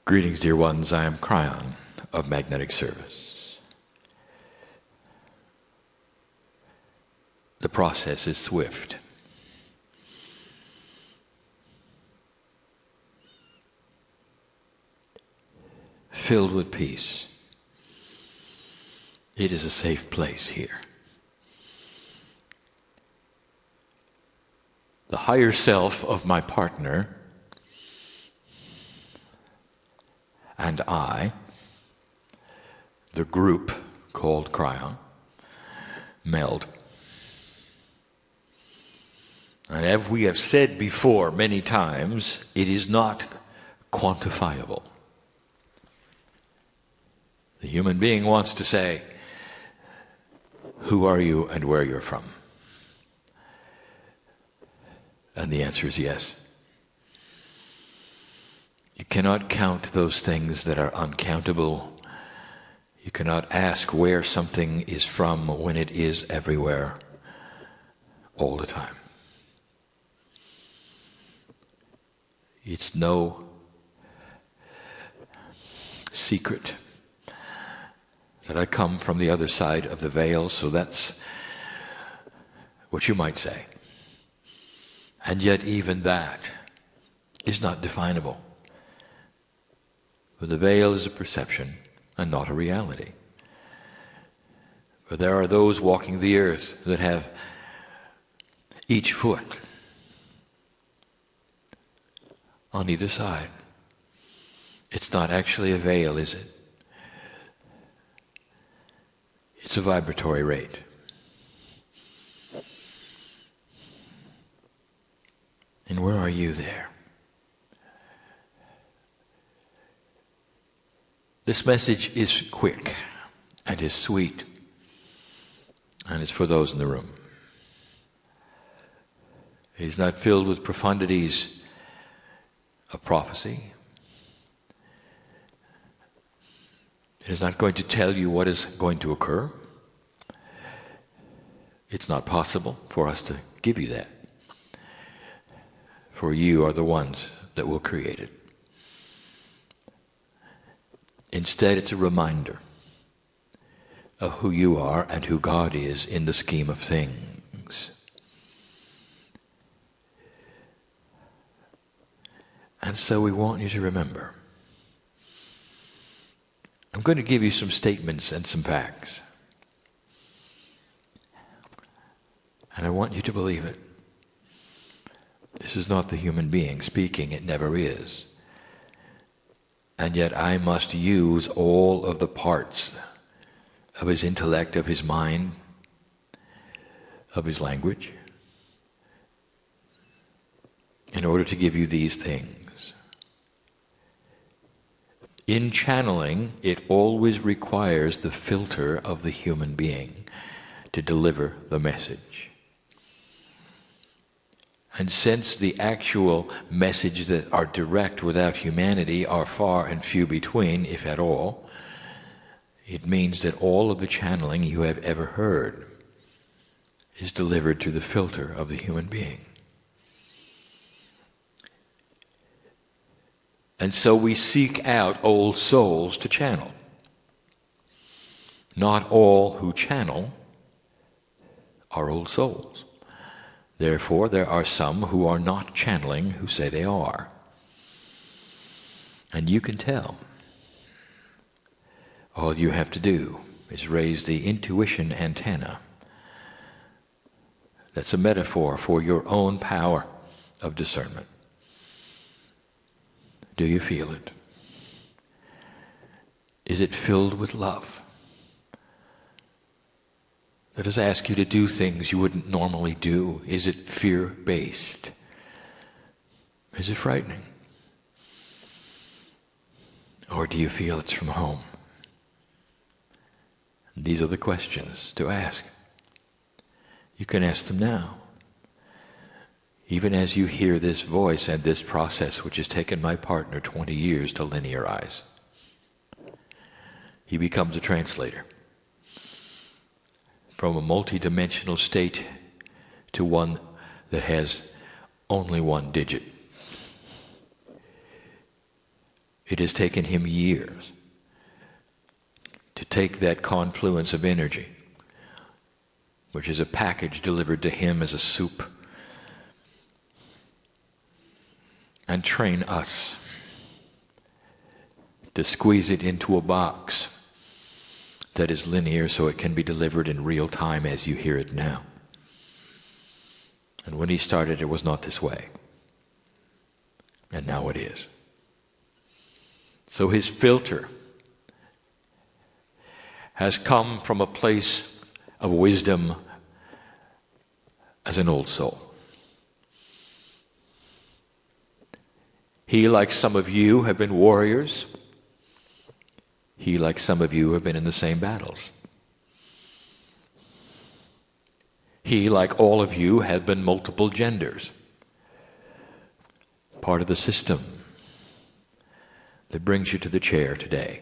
Greetings, dear ones. I am Kryon of Magnetic Service. The process is swift. Filled with peace. It is a safe place here. The higher self of my partner and I, the group called Kryon, meld. And as we have said before many times, it is not quantifiable. The human being wants to say, who are you and where you're from? And the answer is yes. You cannot count those things that are uncountable. You cannot ask where something is from when it is everywhere, all the time. It's no secret that I come from the other side of the veil, so that's what you might say. And yet even that is not definable. For the veil is a perception and not a reality. For there are those walking the earth that have each foot on either side. It's not actually a veil, is it? It's a vibratory rate. And where are you there? This message is quick and is sweet, and it's for those in the room. It is not filled with profundities of prophecy. It is not going to tell you what is going to occur. It's not possible for us to give you that. For you are the ones that will create it. Instead, it's a reminder of who you are and who God is in the scheme of things. And so we want you to remember. I'm going to give you some statements and some facts. And I want you to believe it. This is not the human being speaking, it never is. And yet I must use all of the parts of his intellect, of his mind, of his language, in order to give you these things. In channeling, it always requires the filter of the human being to deliver the message. And since the actual messages that are direct without humanity are far and few between, if at all, it means that all of the channeling you have ever heard is delivered through the filter of the human being. And so we seek out old souls to channel. Not all who channel are old souls. Therefore, there are some who are not channeling who say they are. And you can tell. All you have to do is raise the intuition antenna. That's a metaphor for your own power of discernment. Do you feel it? Is it filled with love? Let us ask you to do things you wouldn't normally do. Is it fear-based? Is it frightening? Or do you feel it's from home? These are the questions to ask. You can ask them now. Even as you hear this voice and this process, which has taken my partner 20 years to linearize. He becomes a translator. From a multi-dimensional state to one that has only one digit. It has taken him years to take that confluence of energy, which is a package delivered to him as a soup, and train us to squeeze it into a box that is linear so it can be delivered in real time as you hear it now. And when he started, it was not this way. And now it is. So his filter has come from a place of wisdom as an old soul. He, like some of you, have been warriors. He, like some of you, have been in the same battles. He, like all of you, have been multiple genders. Part of the system that brings you to the chair today.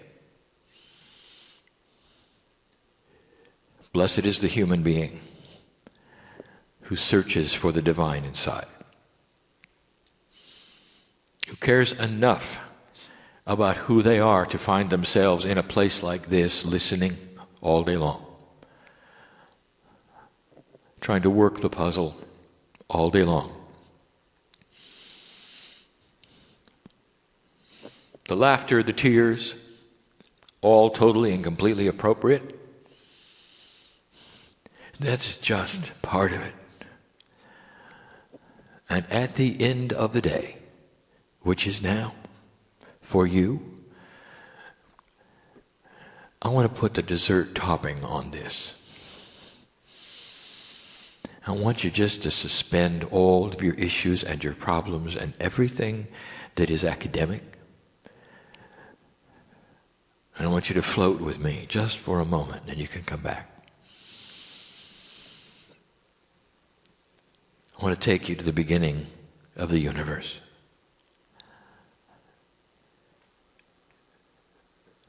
Blessed is the human being who searches for the divine inside, who cares enough about who they are to find themselves in a place like this, listening all day long, trying to work the puzzle all day long. The laughter, the tears, all totally and completely appropriate. That's just part of it. And at the end of the day, which is now, for you, I want to put the dessert topping on this. I want you just to suspend all of your issues and your problems and everything that is academic. And I want you to float with me just for a moment, and you can come back. I want to take you to the beginning of the universe.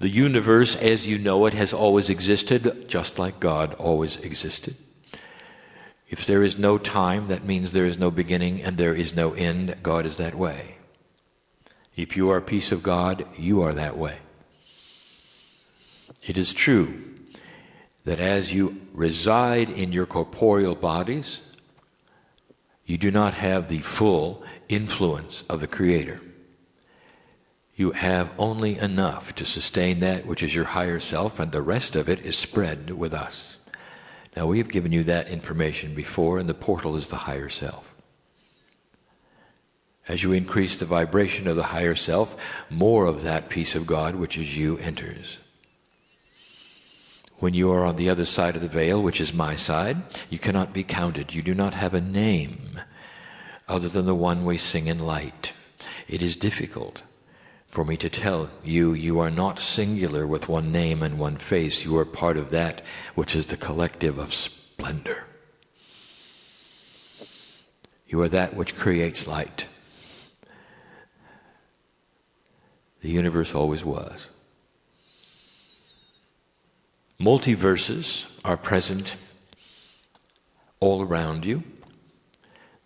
The universe, as you know it, has always existed, just like God always existed. If there is no time, that means there is no beginning and there is no end. God is that way. If you are a piece of God, you are that way. It is true that as you reside in your corporeal bodies, you do not have the full influence of the Creator. You have only enough to sustain that which is your higher self, and the rest of it is spread with us. Now, we have given you that information before, and the portal is the higher self. As you increase the vibration of the higher self, more of that piece of God, which is you, enters. When you are on the other side of the veil, which is my side, you cannot be counted. You do not have a name other than the one we sing in light. It is difficult for me to tell you, you are not singular with one name and one face. You are part of that which is the collective of splendor. You are that which creates light. The universe always was. Multiverses are present all around you.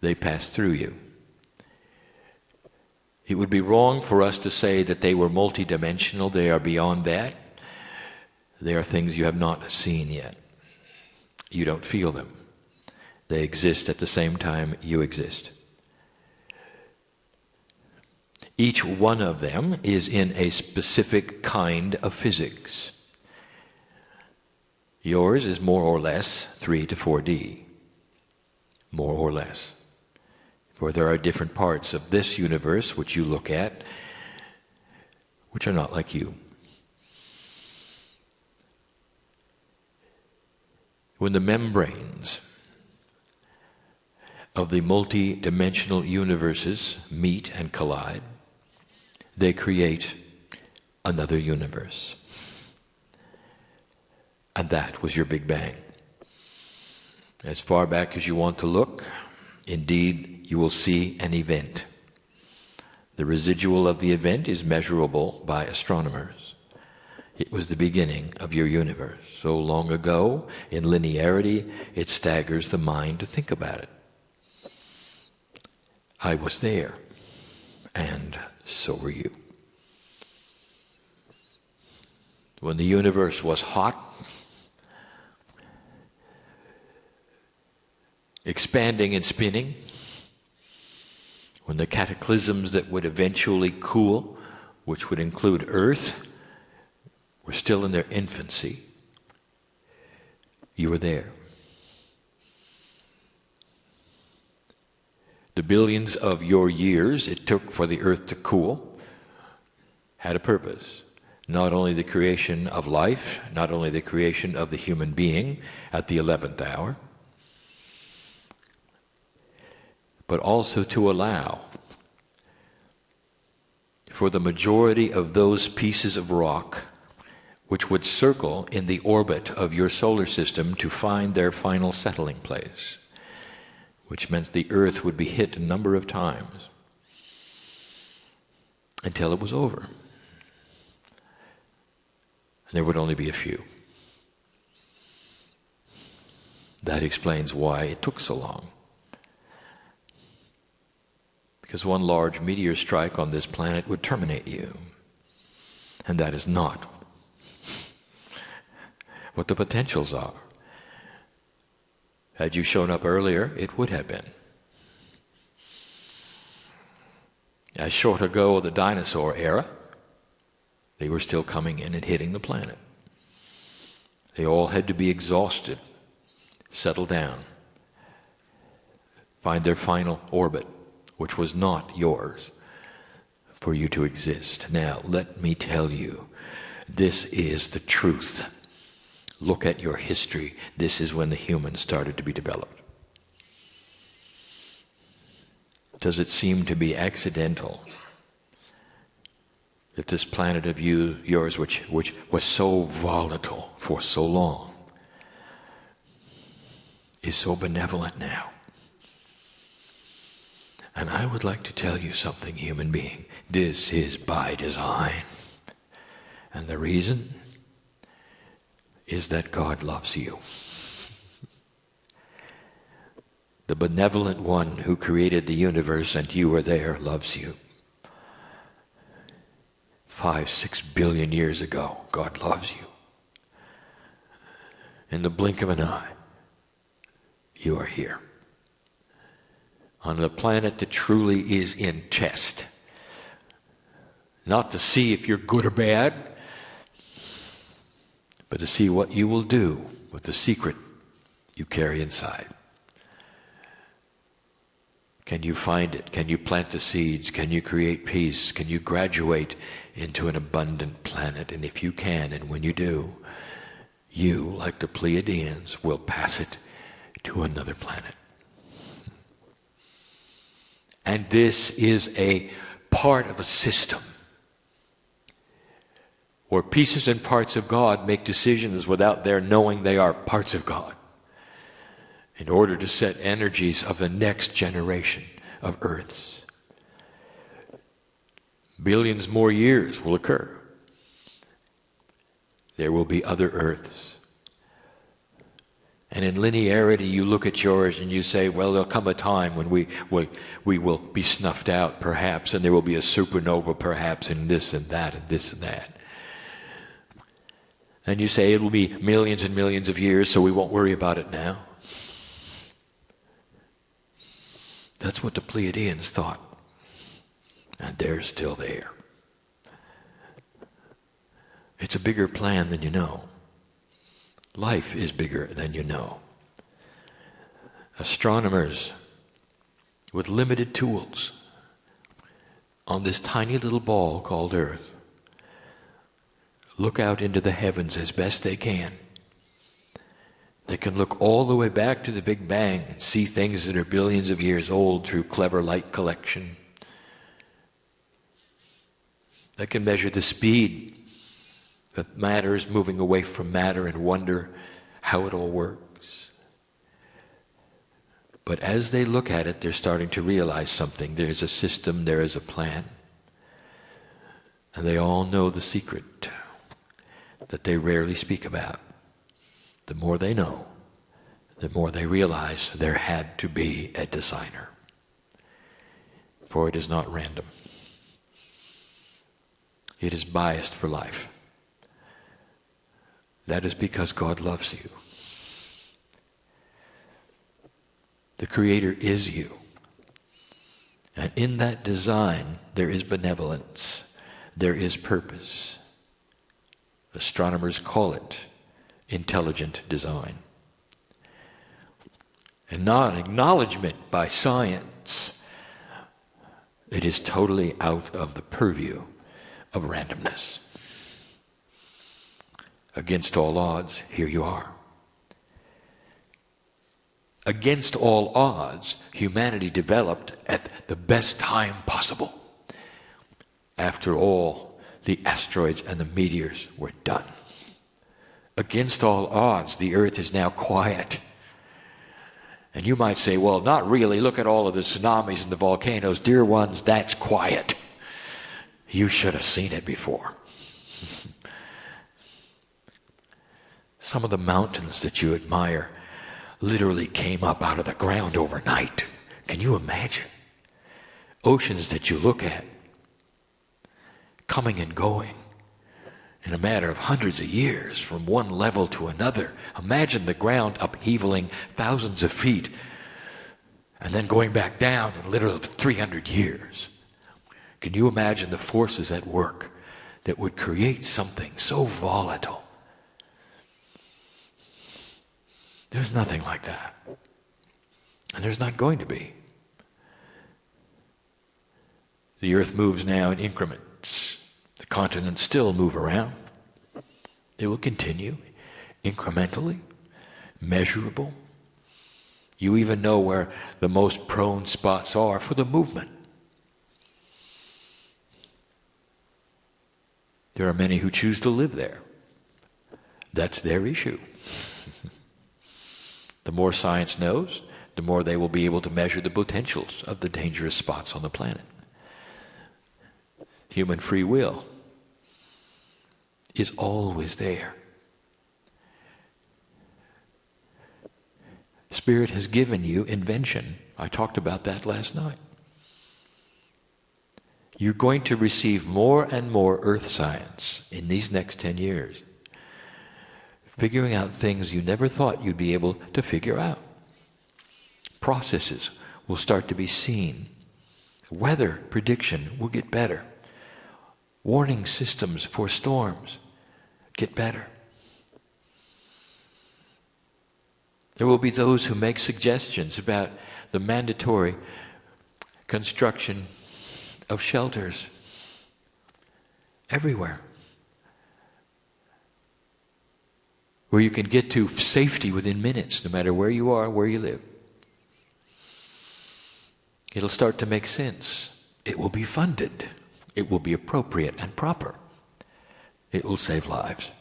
They pass through you. It would be wrong for us to say that they were multidimensional. They are beyond that. They are things you have not seen yet. You don't feel them. They exist at the same time you exist. Each one of them is in a specific kind of physics. Yours is more or less 3 to 4D. More or less. For there are different parts of this universe which you look at, which are not like you. When the membranes of the multi-dimensional universes meet and collide, they create another universe. And that was your Big Bang. As far back as you want to look, indeed, you will see an event. The residual of the event is measurable by astronomers. It was the beginning of your universe. So long ago, in linearity, it staggers the mind to think about it. I was there, and so were you. when the universe was hot, expanding and spinning, when the cataclysms that would eventually cool, which would include Earth, were still in their infancy, you were there. The billions of your years it took for the Earth to cool had a purpose. Not only the creation of life, not only the creation of the human being at the 11th hour, but also to allow for the majority of those pieces of rock which would circle in the orbit of your solar system to find their final settling place, which meant the Earth would be hit a number of times until it was over. And there would only be a few. That explains why it took so long. Because one large meteor strike on this planet would terminate you. And that is not what the potentials are. Had you shown up earlier, it would have been. As short ago of the dinosaur era, they were still coming in and hitting the planet. They all had to be exhausted, settle down, find their final orbit, which was not yours, for you to exist. Now, let me tell you, this is the truth. Look at your history. This is when the humans started to be developed. Does it seem to be accidental that this planet of yours, which was so volatile for so long, is so benevolent now? And I would like to tell you something, human being. This is by design. And the reason is that God loves you. The benevolent one who created the universe and you were there loves you. 5-6 billion years ago, God loves you. In the blink of an eye, you are here. On a planet that truly is in test. Not to see if you're good or bad, but to see what you will do with the secret you carry inside. Can you find it? Can you plant the seeds? Can you create peace? Can you graduate into an abundant planet? And if you can, and when you do, you, like the Pleiadians, will pass it to another planet. And this is a part of a system where pieces and parts of God make decisions without their knowing they are parts of God, in order to set energies of the next generation of Earths. Billions more years will occur. There will be other Earths. And in linearity, you look at yours and you say, well, there'll come a time when we will be snuffed out, perhaps, and there will be a supernova, perhaps, and this and that and this and that. And you say it will be millions and millions of years, so we won't worry about it now. That's what the Pleiadians thought. And they're still there. It's a bigger plan than you know. Life is bigger than you know. Astronomers with limited tools on this tiny little ball called Earth look out into the heavens as best they can. They can look all the way back to the Big Bang and see things that are billions of years old through clever light collection. They can measure the speed that matter is moving away from matter and wonder how it all works. But as they look at it, they're starting to realize something. There's a system, there is a plan. And they all know the secret that they rarely speak about. The more they know, the more they realize there had to be a designer. For it is not random. It is biased for life. That is because God loves you. The Creator is you. And in that design, there is benevolence. There is purpose. Astronomers call it intelligent design. And not acknowledgement by science. It is totally out of the purview of randomness. Against all odds, here you are. Against all odds, humanity developed at the best time possible. After all the asteroids and the meteors were done. Against all odds, the earth is now quiet. And you might say, well, not really. Look at all of the tsunamis and the volcanoes. Dear ones, that's quiet. You should have seen it before. Some of the mountains that you admire literally came up out of the ground overnight. Can you imagine? Oceans that you look at, coming and going in a matter of hundreds of years from one level to another. Imagine the ground upheavaling thousands of feet and then going back down in literally 300 years. Can you imagine the forces at work that would create something so volatile? There's nothing like that. And there's not going to be. The earth moves now in increments. The continents still move around. It will continue incrementally, measurable. You even know where the most prone spots are for the movement. There are many who choose to live there. That's their issue. The more science knows, the more they will be able to measure the potentials of the dangerous spots on the planet. Human free will is always there. Spirit has given you invention. I talked about that last night. You're going to receive more and more earth science in these next 10 years. Figuring out things you never thought you'd be able to figure out. Processes will start to be seen. Weather prediction will get better. Warning systems for storms get better. There will be those who make suggestions about the mandatory construction of shelters everywhere, where you can get to safety within minutes, no matter where you are, where you live. It'll start to make sense. It will be funded. It will be appropriate and proper. It will save lives.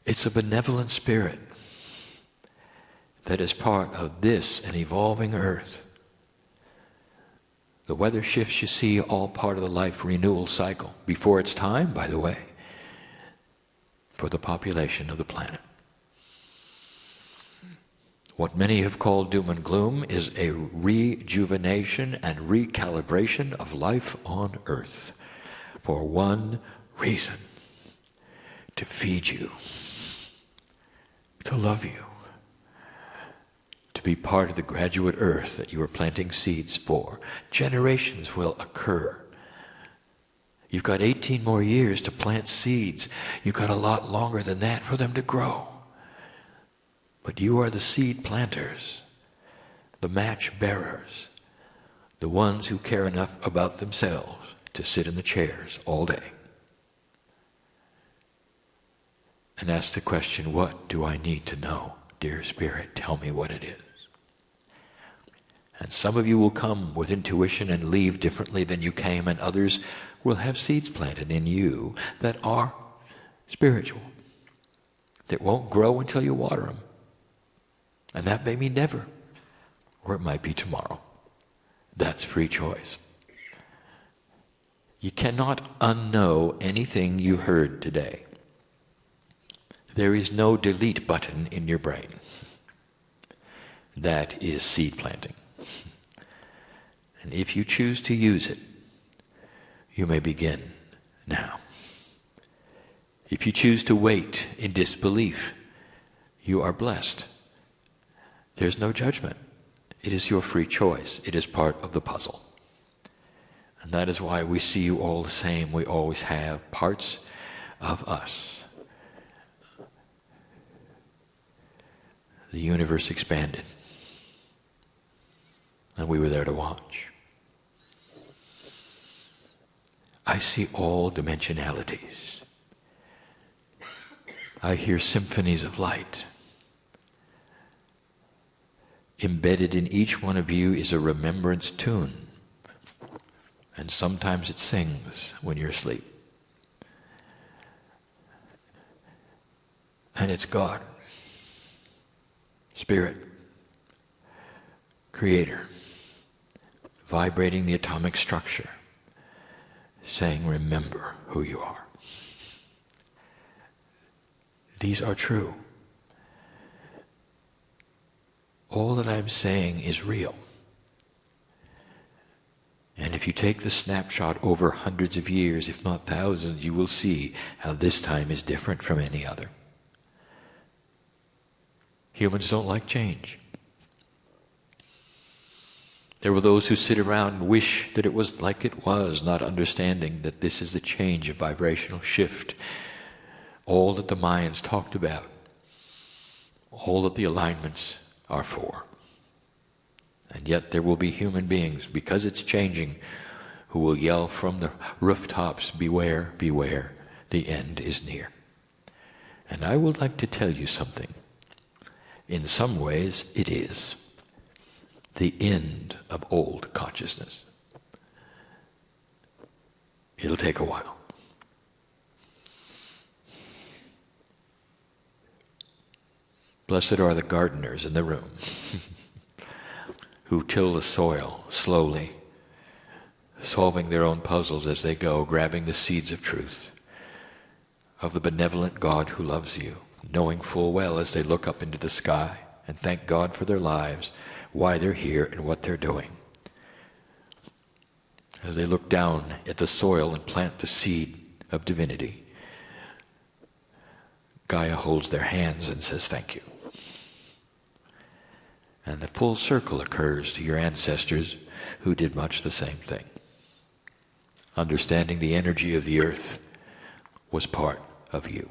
It's a benevolent spirit that is part of this, an evolving earth. The weather shifts you see, all part of the life renewal cycle. Before its time, by the way, for the population of the planet. What many have called doom and gloom is a rejuvenation and recalibration of life on earth for one reason: to feed you, to love you, to be part of the graduate earth that you are planting seeds for. Generations will occur. You've got 18 more years to plant seeds. You've got a lot longer than that for them to grow. But you are the seed planters, the match bearers, the ones who care enough about themselves to sit in the chairs all day and ask the question, what do I need to know? Dear Spirit, tell me what it is. And some of you will come with intuition and leave differently than you came, and others will have seeds planted in you that are spiritual, that won't grow until you water them. And that may be never, or it might be tomorrow. That's free choice. You cannot unknow anything you heard today. There is no delete button in your brain. That is seed planting. And if you choose to use it, you may begin Now, if you choose to wait in disbelief, you are blessed. There's no judgment. It is your free choice. It is part of the puzzle. And that is why we see you all the same. We always have parts of us. The universe expanded. And we were there to watch. I see all dimensionalities. I hear symphonies of light. Embedded in each one of you is a remembrance tune. And sometimes it sings when you're asleep. And it's God, Spirit, Creator, vibrating the atomic structure, saying, remember who you are. These are true. All that I'm saying is real. And if you take the snapshot over hundreds of years, if not thousands, you will see how this time is different from any other. Humans don't like change. There were those who sit around and wish that it was like it was, not understanding that this is the change, a vibrational shift. All that the Mayans talked about, all that the alignments are for. And yet there will be human beings, because it's changing, who will yell from the rooftops, beware, beware, the end is near. And I would like to tell you something. In some ways, it is the end of old consciousness. It'll take a while. Blessed are the gardeners in the room who till the soil slowly, solving their own puzzles as they go, grabbing the seeds of truth, of the benevolent God who loves you, knowing full well as they look up into the sky and thank God for their lives, why they're here and what they're doing. As they look down at the soil and plant the seed of divinity, Gaia holds their hands and says thank you. And the full circle occurs to your ancestors who did much the same thing. Understanding the energy of the earth was part of you.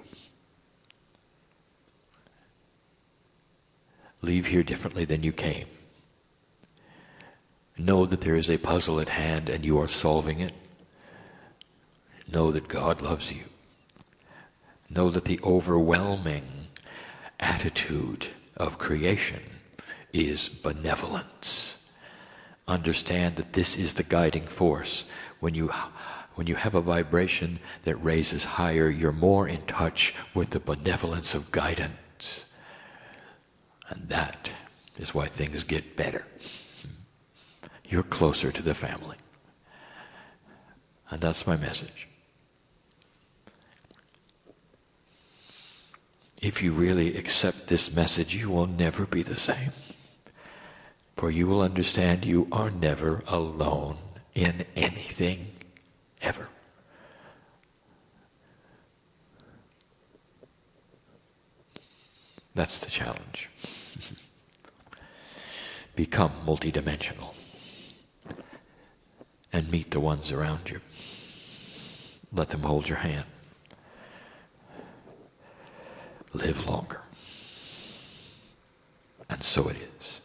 Leave here differently than you came. Know that there is a puzzle at hand and you are solving it. Know that God loves you. Know that the overwhelming attitude of creation is benevolence. Understand that this is the guiding force. When you have a vibration that raises higher, you're more in touch with the benevolence of guidance. And that is why things get better. You're closer to the family. And that's my message. If you really accept this message, you will never be the same. For you will understand you are never alone in anything, ever. That's the challenge. Become multidimensional and meet the ones around you. Let them hold your hand. Live longer. And so it is.